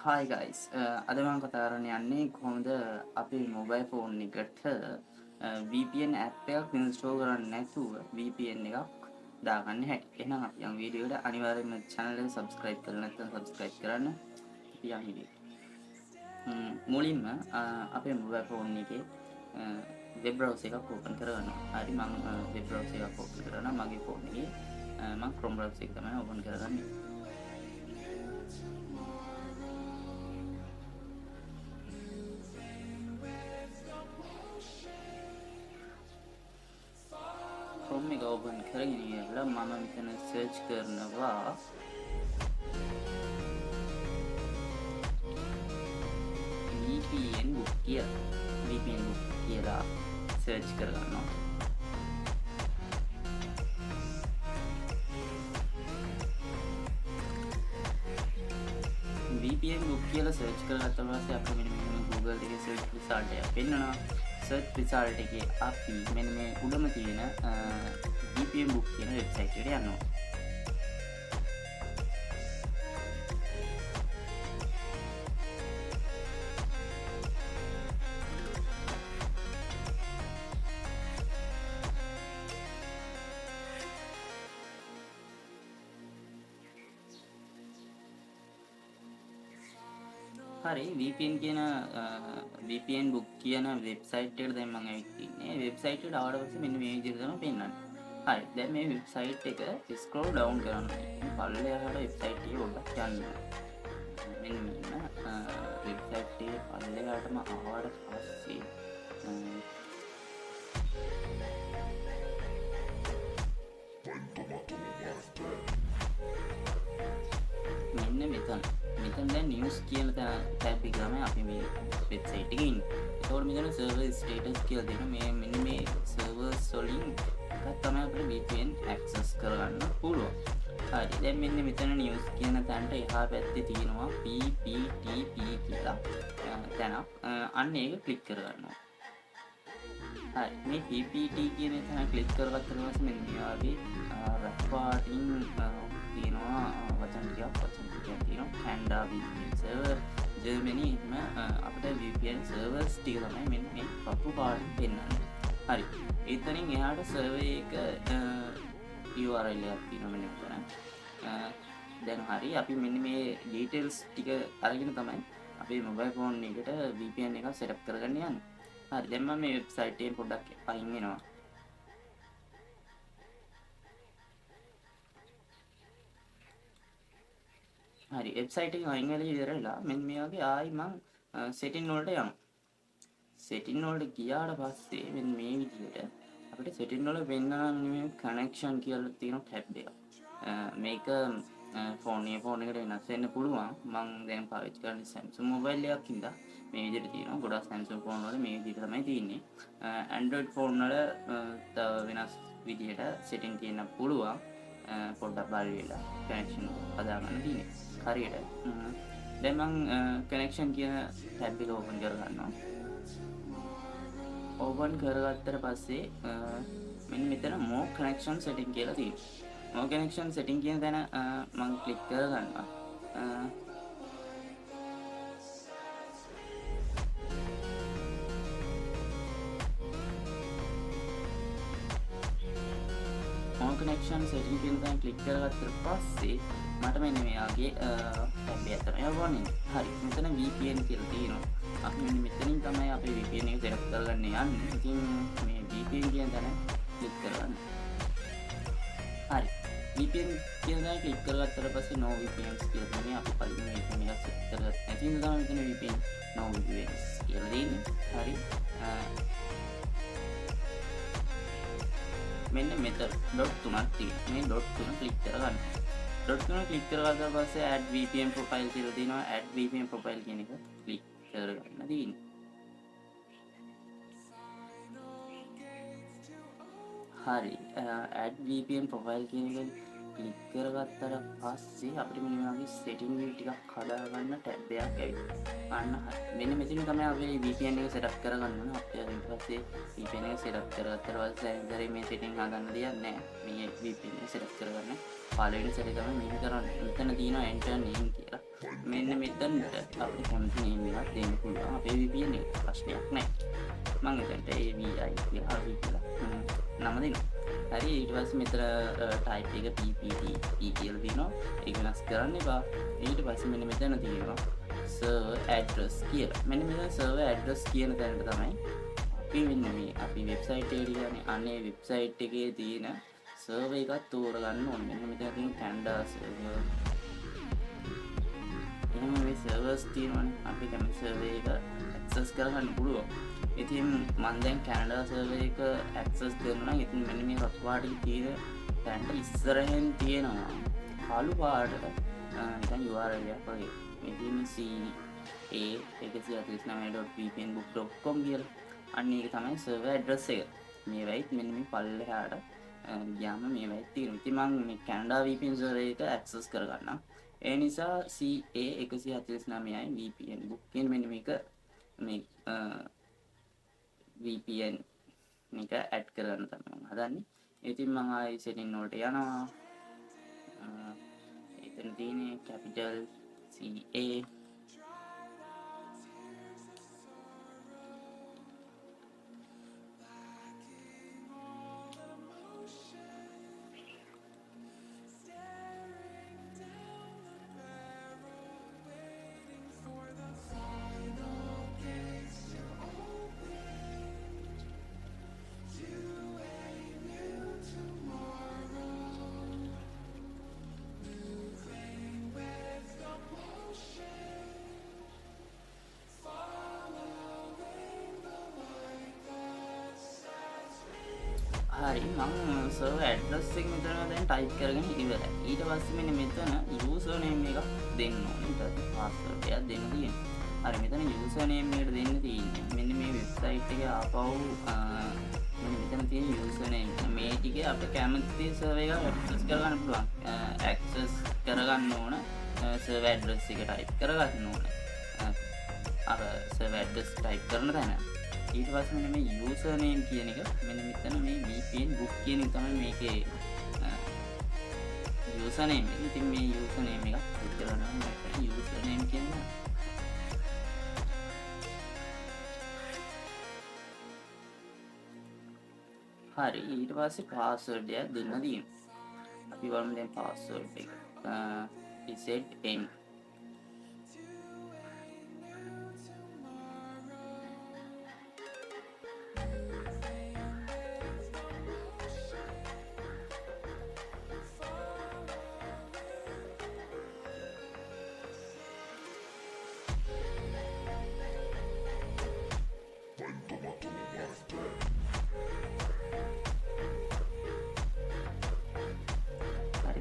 Hi guys. අද මම කතා කරන්න යන්නේ කොහොමද අපේ මොබයිල් ෆෝන් එකට VPN app එකක් install කරන්නේ නැතුව VPN එකක් දාගන්න හැටි. එහෙනම් අපි යමු වීඩියෝ එකට. අනිවාර්යයෙන්ම channel එක subscribe කරලා නැත්නම් subscribe කරන්න. අපි යමු වීඩියෝ. මුලින්ම අපේ මොබයිල් ෆෝන් එකේ web browser එකක් open කරගන්නවා. හරි මම web browser එකක් open කරනවා මගේ ෆෝන් එකේ. මම Chrome browser එක තමයි open කරගන්නේ. Chrome එක open කරගෙන ඉවරලා මම මෙතන search කරනවා VPN book කියලා. VPN book කියලා search කරගන්නවා. VPN book කියලා search කරගත්ත පස්සේ අපිට මෙන්න Google එකේ search result එක පෙන්නනවා. search result එකේ අපි මෙන්න මේ උඩම තියෙන VPN book කියන website එකට යනවා. හරි VPN කියන VPN book කියන වෙබ්සයිට් එකට දැන් මම ඇවිත් ඉන්නේ. වෙබ්සයිට් එකට ආවට පස්සේ මෙන්න මේ විදිහට තමයි පෙන්නන්නේ. හරි. දැන් මේ වෙබ්සයිට් එක ස්ක්‍රෝල් ඩවුන් කරන්න. පල්ලෙහාට වෙබ්සයිට් එක පොඩ්ඩක් යන්න. මෙන්න මෙන්න වෙබ්සයිට් එකේ පල්ලෙහාටම ආවට පස්සේ මෙන්න මෙතන දැන් නිවුස් කියන ටැබ් එක තමයි අපි මේ වෙබ්සයිට් එකේ ඉන්නේ. ඒකෝර මෙතන සර්වර් ස්ටේටස් කියලා දෙනවා. මෙන්න මේ සර්වර්ස් වලින් එකක් තමයි අපිට VPN access කරගන්න පුළුවන්. හරි. දැන් මෙන්න මෙතන නිවුස් කියන තැනට එහා පැත්තේ තියෙනවා PPTP කියලා තැනක්. අන්න ඒක ක්ලික් කරගන්නවා. හරි. මේ PPT කියන තැන ක්ලික් කරගත්තට පස්සේ මෙන්න මේ වගේ රැප්පාටින් තියෙනවා වචන ටිකක් තියෙනවා. Panda VPN server Germany අපිට VPN servers ටික තමයි මෙන්න මේ පපු පාටින් පෙන්නන්නේ. හරි. එතනින් එහාට සර්වර් එක URL එකක් තියෙනවා මෙන්න මෙතන. දැන් හරි අපි මෙන්න මේ details ටික අරගෙන තමයි අපේ mobile phone එකට VPN එක set up කරගන්න යන්නේ. හරි. දැන් මම මේ website එකෙන් පොඩ්ඩක් අයින් වෙනවා. හරි වෙබ්සයිට් එකෙන් අයින් වෙලා ඉවරලා මෙන්න මේ වගේ ආයි මම setting වලට යනවා. setting වලට ගියාට පස්සේ මෙන්න මේ විදිහට අපිට setting වල වෙන්න මේ connection කියලා තියෙන tab එක. මේක ෆෝන් එකට වෙනස් වෙන්න පුළුවන්. මම දැන් පාවිච්චි කරන්නේ Samsung mobile එකක් ඉඳලා මේ විදිහට තියෙනවා. ගොඩාක් Samsung ෆෝන් වල මේ විදිහට තමයි තියෙන්නේ. Android ෆෝන් වල වෙනස් විදිහට setting තියෙන්න පුළුවන්. පොඩ්ඩක් බලලා connection හදාගන්න තියෙන්නේ. හරියට දැන් මම connection කියන tab එක open කරගන්නවා. open කරගත්තට පස්සේ මෙන්න මෙතන more connection setting කියලා තියෙනවා. more connection setting කියන තැන මම click කරගන්නවා. more connection setting කියන තැන click කරගත්තට පස්සේ මට මෙන්න මෙයාගේ ටැබ් එක තමයි වන්නේ. හරි. මෙතන VPN කියලා තියෙනවා. අපි මෙන්න මෙතනින් තමයි අපේ VPN එක set up කරගන්න යන්නේ. ඉතින් මේ VPN කියන තැන ක්ලික් කරගන්න. හරි. VPN කියන තැන ක්ලික් කරගත්තට පස්සේ no VPNs කියලා තමයි අපි පළවෙනි VPN එක set කරගත්තා. ඉතින් තමයි මෙතන VPN no VPNs කියලා දෙන්නේ. හරි. මෙන්න මෙතන ඩොට් තුනක් තියෙනවා. මේ ඩොට් තුන ක්ලික් කරගන්න. ඩොට් තුන ක්ලික් කරගත්තා පස්සේ add VPN profile කියලා තියෙනවා. add VPN profile කියන එක ක්ලික් කරගන්න තියෙනවා. හරි. add VPN profile කියන එක ක්ලික් කරගත්තට පස්සේ අපිට මෙන්න මේ වගේ setting ටිකක් හදාගන්න ටැබ් එකක් ඇවිල්ලා. අන්න හරි. මෙන්න මෙතන තමයි අපි VPN එක set up කරගන්න ඕන. අපි ඊට පස්සේ VPN එක set up කරගත්තට පස්සේ දැන් මේ setting හදන්න දෙයක් නැහැ. මේ VPN එක set up කරගන්න. පළවෙනි සැරේ තමයි මේක කරන්නේ. මෙතන තියෙනවා enter name කියලා. මෙන්න මෙතනට අපිට කැමති නේම් එකක් දෙන්න පුළුවන් අපේ VPN එක. ප්‍රශ්නයක් නැහැ. මම එතනට AVI කියලා හරි කියලා නම දෙනවා. හරි ඊට පස්සේ මෙතන type එක PPT කියලා දිනවා. ඒක වෙනස් කරන්න එපා. ඊට පස්සේ මෙන්න මෙතන තියෙනවා server address කියලා. මෙන්න මෙතන server address කියන තැනට තමයි අපි මෙන්න මේ අපි වෙබ්සයිට් එකට යන්නේ. අනේ වෙබ්සයිට් එකේ තියෙන server එකක් තෝරගන්න ඕනේ. මෙන්න මෙතන තියෙන Canada server. එහෙනම් මේ servers තියෙනවනේ. අපි කැමති server එක access කරගන්න පුළුවන්. ඉතින් මම දැන් Canada server එක access කරනවා නම් ඉතින් මෙන්න මේ රතු පාටින් තියෙන තැනට ඉස්සරහින් තියෙනවා කළු පාටට නිකන් URL එකක් වගේ. මේ තියෙන්නේ ca149.vpnbook.com කියලා. අන්න ඒක තමයි server address එක. මේ වෙයිත් මෙන්න මේ පල්ලෙහාට ගියාම මේ වෙයිත් තියෙනවා. ඉතින් මම මේ Canada VPN server එක access කරගන්නම්. ඒ නිසා ca149යි VPN book කියන මෙන්න මේක මේ VPN එක ඇඩ් කරන්න තමයි මම හදන්නේ. ඉතින් මම ආයි setting වලට යනවා. එතන තියෙන්නේ capital CA හරි මම server address එක මෙතන දැන් type කරගෙන ඉවරයි. ඊට පස්සේ මෙන්න මෙතන user name එකක් දෙන්න ඕනේ. ඊට පස්සේ password එකක් දෙන්න තියෙනවා. හරි මෙතන user name එකට දෙන්න තියෙන්නේ. මෙන්න මේ website එකේ ආපහු මෙන්න මෙතන තියෙන user name මේ ටිකේ අපිට කැමති server එක access කරගන්න පුළුවන්. access කරගන්න ඕන server address එක type කරගන්න ඕන. අර server address type කරන තැන ඊට පස්සේ මෙන්න මේ user name කියන එක මෙන්න මෙතන මේ VPN book කියන එක තමයි මේකේ user name එක. ඉතින් මේ user name එක type කරනවා නම් user name කියන්නේ හරි ඊට පස්සේ password එක දෙන්න තියෙනවා. අපි වරම දැන් password එක reset n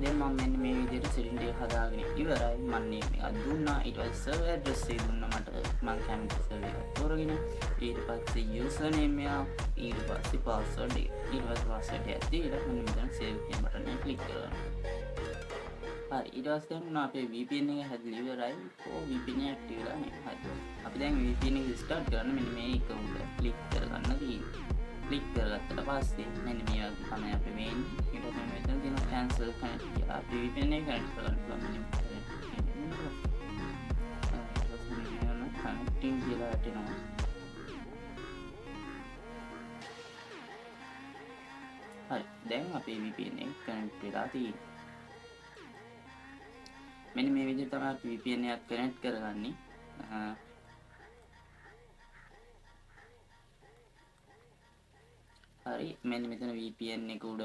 දැන් මම මෙන්න මේ විදිහට setting එක හදාගෙන ඉවරයි. මම මේක දුන්නා. ඊට පස්සේ server address එක දුන්නා මට මම කැමති server එක තෝරගෙන. ඊට පස්සේ user name එක, ඊට පස්සේ password එක. ඊට පස්සේ password එක දීලා මෙන්න මෙතන save කියන බටන් එක click කරගන්න. හරි ඊට පස්සේ දැන් අපේ VPN එක හැදලා ඉවරයි. VPN එක active වෙලා නැහැ. හරි. අපි දැන් VPN එක start කරන්න මෙන්න මේ එක උඩ click කරගන්න තියෙනවා. click කරගත්තට පස්සේ මෙන්න මේ වගේ තමයි අපි මේ ඊට පස්සේ මෙතන තියෙන cancel connect කියලා අපි VPN එක connect කරගන්න පුළුවන් මෙන්න මෙතන connecting කියලා හිටිනවා. හරි දැන් අපේ VPN එක connect වෙලා තියෙනවා. මෙන්න මේ විදිහට තමයි අපි VPN එකක් connect කරගන්නේ. හරි මෙන්න මෙතන VPN එක උඩ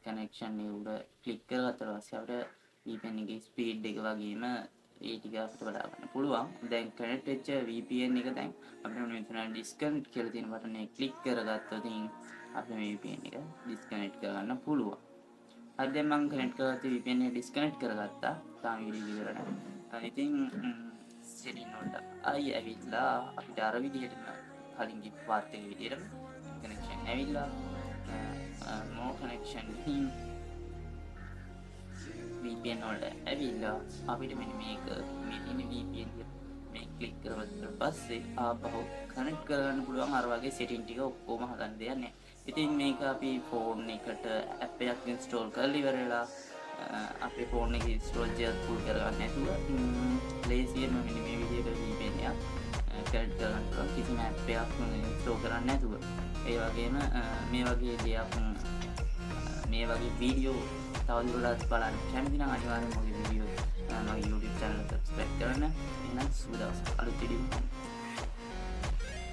connection එක උඩ click කරගත්තා පස්සේ අපිට VPN එකේ speed එක වගේම ඒ ටික අපිට බලා ගන්න පුළුවන්. දැන් connect වෙච්ච VPN එක දැන් අපිට මෙතන disconnect කියලා තියෙන බටන් එක click කරගත්තොත් අපේ VPN එක disconnect කරගන්න පුළුවන්. හරි දැන් මම connect කරගත්ත VPN එක disconnect කරගත්තා. තාම වීඩියෝ ඉවර නැහැ. ඉතින් setting වලට ආයි ඇවිල්ලා අපිට අර විදිහටම කලින් ගිහපු පාත් එක විදිහටම connection ඇවිල්ලා no connection VPN වලට ඇවිල්ලා අපිට මෙන්න මේක මේ තියෙන VPN මේ click කරගත්තා පස්සේ ආපහු connect කරගන්න පුළුවන් අර වගේ setting ටික ඔක්කොම හදන්න දෙයක් නැහැ. ඉතින් මේක අපි phone එකට app එකක් install කරලා ඉවර වෙලා අපේ phone එකේ storage එක full කරගන්න නැතුව ලේසියෙන්ම මෙන්න මේ විදිහට VPN එකක් කනෙක්ට් කරගන්න පුළුවන් කිසිම ඇප් එකක් ඉන්ස්ටෝල් කරන්න නැතුව. ඒ වගේම මේ වගේ දෙයක් මේ වගේ වීඩියෝ තවදුරටත් බලන්න කැමති නම් අනිවාර්යෙන්ම මගේ වීඩියෝ මගේ YouTube channel එක subscribe කරන්න. එහෙනම් සුබ දවසක් අලුත් වීඩියෝ